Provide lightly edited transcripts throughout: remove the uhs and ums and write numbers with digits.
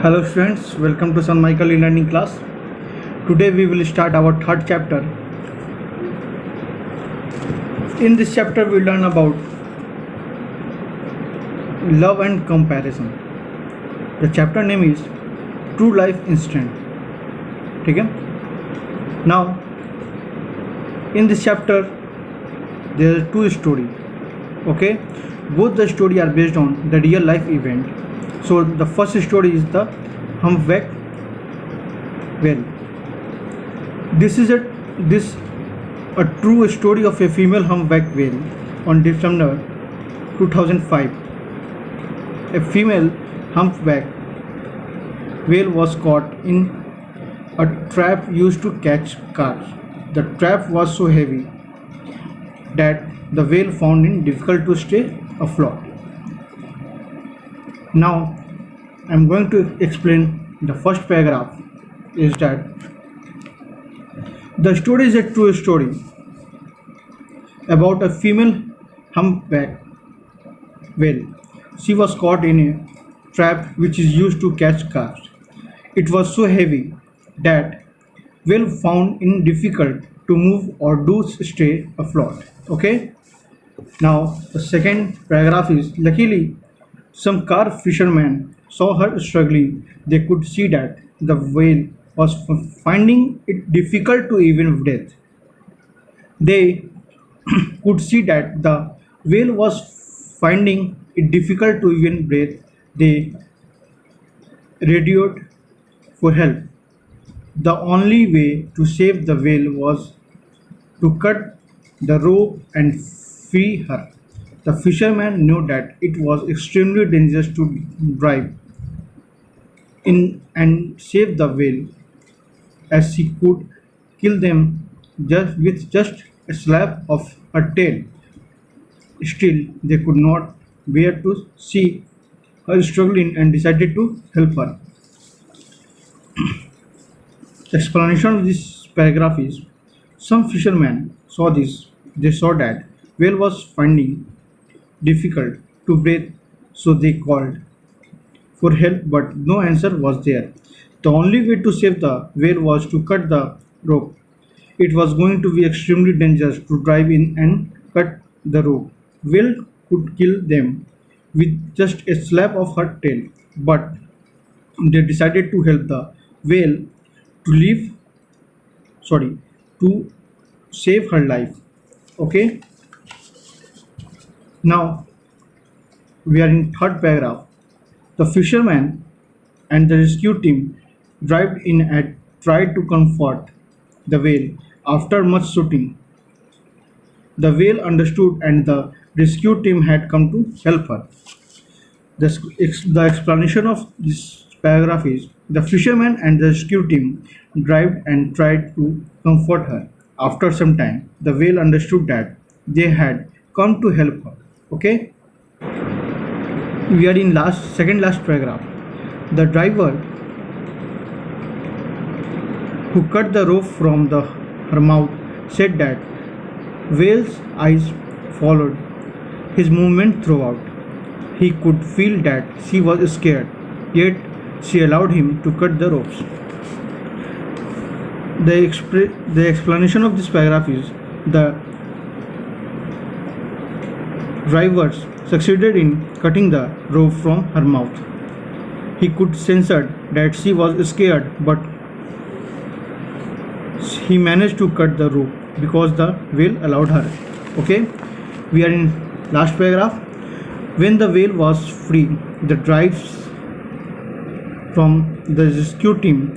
Hello students, welcome to San Michael e-learning class. Today we will start our third chapter. In this chapter we learn about love and comparison. The chapter name is True Life Instant. Okay? Now in this chapter there are two stories. Okay? Both the stories are based on the real life event. So the first story is the humpback whale. This is a true story of a female humpback whale. On December 2005, a female humpback whale was caught in a trap used to catch cars. The trap was so heavy that the whale found it difficult to stay afloat. Now I am going to explain the first paragraph is that the story is a true story about a female humpback whale. She was caught in a trap which is used to catch cars. It was so heavy that whale found it difficult to move or do stay afloat. Okay. Now the second paragraph is luckily some car fishermen saw her struggling. They could see that the whale was finding it difficult to even breathe. They could see that the whale was finding it difficult to even breathe. They radioed for help. The only way to save the whale was to cut the rope and free her. The fisherman knew that it was extremely dangerous to drive in and save the whale, as he could kill them just a slap of her tail. Still, they could not bear to see her struggling and decided to help her. The explanation of this paragraph is some fishermen saw this. They saw that whale was finding difficult to breathe, so they called for help, but no answer was there. The only way to save the whale was to cut the rope. It was going to be extremely dangerous to drive in and cut the rope. Whale could kill them with just a slap of her tail, but they decided to help the whale to save her life. Okay. Now we are in third paragraph. The fisherman and the rescue team dived in and tried to comfort the whale. After much shooting, the whale understood and the rescue team had come to help her. The explanation of this paragraph is the fisherman and the rescue team dived and tried to comfort her. After some time, the whale understood that they had come to help her. Okay. We are in second last paragraph. The driver who cut the rope from her mouth said that whale's eyes followed his movement throughout. He could feel that she was scared, yet she allowed him to cut the ropes. The explanation of this paragraph is the drivers succeeded in cutting the rope from her mouth. He could sense that she was scared, but he managed to cut the rope because the whale allowed her. Okay, we are in last paragraph. When the whale was free, the drives from the rescue team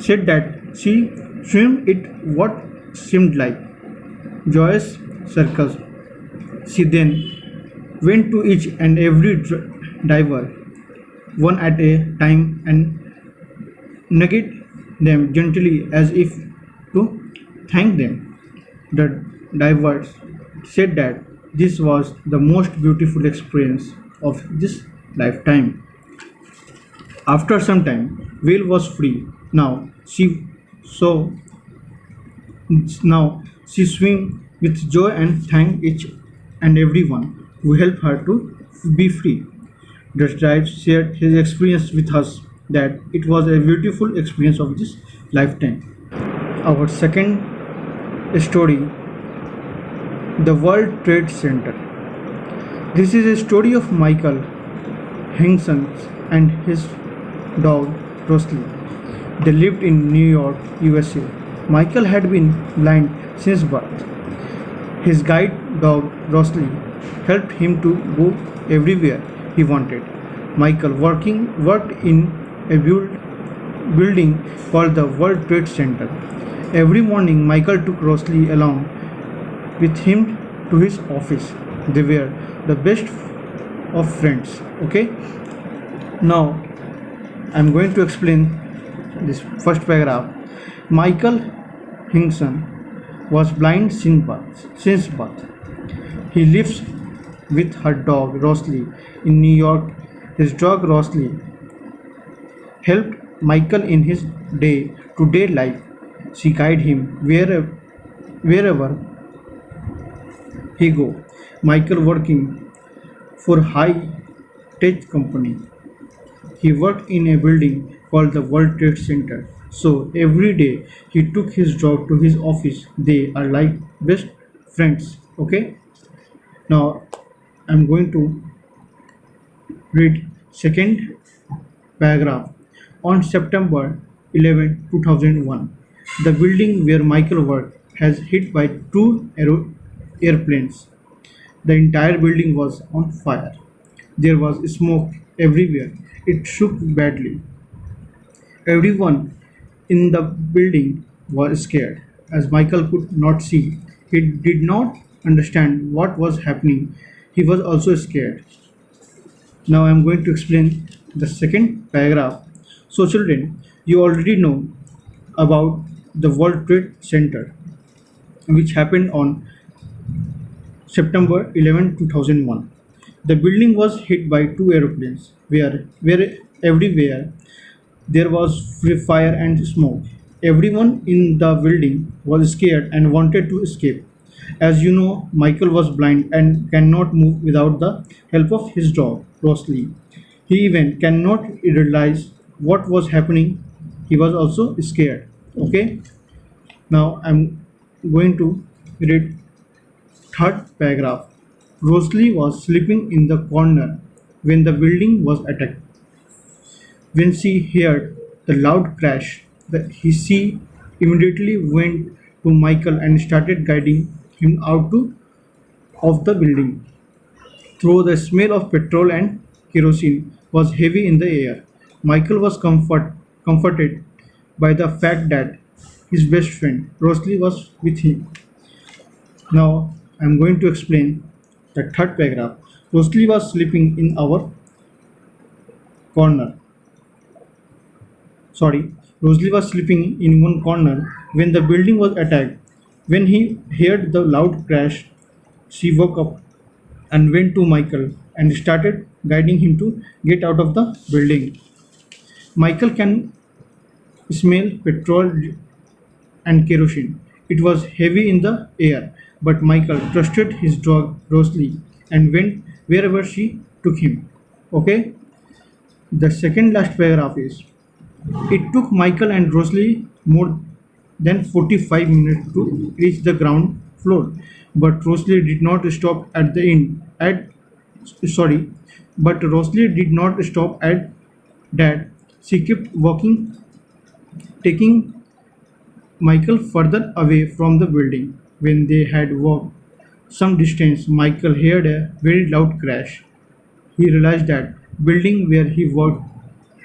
said that she swam it what seemed like joyous circles. She then went to each and every diver, one at a time, and nudged them gently as if to thank them. The divers said that this was the most beautiful experience of this lifetime. After some time, whale was free. Now she swam with joy and thanked each and everyone who helped her to be free. The drive shared his experience with us that it was a beautiful experience of this lifetime. Our second story, the World Trade Center. This is a story of Michael Hinkson and his dog Rosalie. They lived in New York, USA. Michael had been blind since birth. His guide dog Rosalie helped him to go everywhere he wanted. Michael worked in a building called the World Trade Center. Every morning Michael took Rosalie along with him to his office. They were the best of friends. Okay, now I'm going to explain this first paragraph. Michael Hinkson was blind since birth. He lives with her dog Rosalie in New York. His dog Rosalie helped Michael in his day-to-day life. She guided him wherever he go. Michael working for high-tech company. He worked in a building called the World Trade Center. So every day he took his dog to his office. They are like best friends. Okay. Now I'm going to read second paragraph. On September 11, 2001, the building where Michael worked has hit by two airplanes. The entire building was on fire. There was smoke everywhere. It shook badly. Everyone in the building was scared. As Michael could not see, he did not understand what was happening. He was also scared. Now I am going to explain the second paragraph. So children, you already know about the World Trade Center, which happened on September 11, 2001. The building was hit by two aeroplanes, where everywhere there was free fire and smoke. Everyone in the building was scared and wanted to escape. As you know, Michael was blind and cannot move without the help of his dog, Rosalie. He even cannot realize what was happening. He was also scared. Okay. Now I'm going to read third paragraph. Rosalie was sleeping in the corner when the building was attacked. When she heard the loud crash, she immediately went to Michael and started guiding him of the building. Though the smell of petrol and kerosene was heavy in the air, Michael was comforted by the fact that his best friend Rosalie was with him. Now I am going to explain the third paragraph. Rosalie was sleeping in our corner. Rosalie was sleeping in one corner when the building was attacked. When he heard the loud crash, she woke up and went to Michael and started guiding him to get out of the building. Michael can smell petrol and kerosene. It was heavy in the air, but Michael trusted his dog Rosalie and went wherever she took him. Okay? The second last paragraph is, it took Michael and Rosalie more than 45 minutes to reach the ground floor, but Rosalie did not stop at the inn. But Rosalie did not stop at that. She kept walking, taking Michael further away from the building. When they had walked some distance, Michael heard a very loud crash. He realized that building where he worked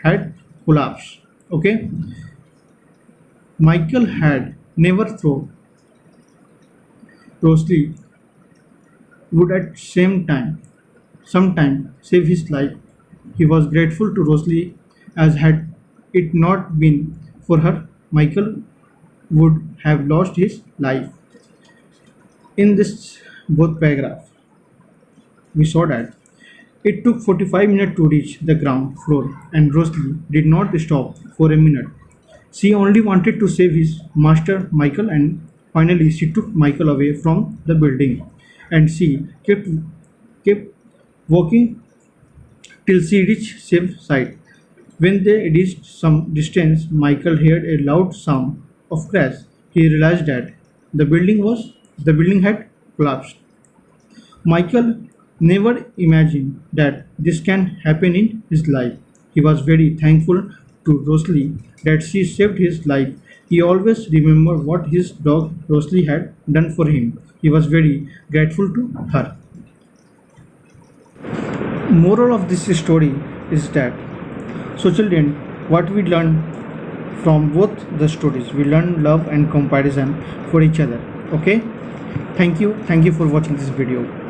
had collapsed. Okay, Michael had never thought Rosalie would at sometime save his life. He was grateful to Rosalie, as had it not been for her, Michael would have lost his life. In this both paragraph, we saw that it took 45 minutes to reach the ground floor, and Rosalie did not stop for a minute. She only wanted to save his master Michael, and finally she took Michael away from the building, and she kept walking till she reached safe side. When they reached some distance, Michael heard a loud sound of crash. He realized that the building had collapsed. Michael never imagined that this can happen in his life. He was very thankful to Rosalie that she saved his life. He always remembered what his dog Rosalie had done for him. He was very grateful to her. Moral of this story is that, so children, what we learn from both the stories, we learn love and comparison for each other. Okay, thank you for watching this video.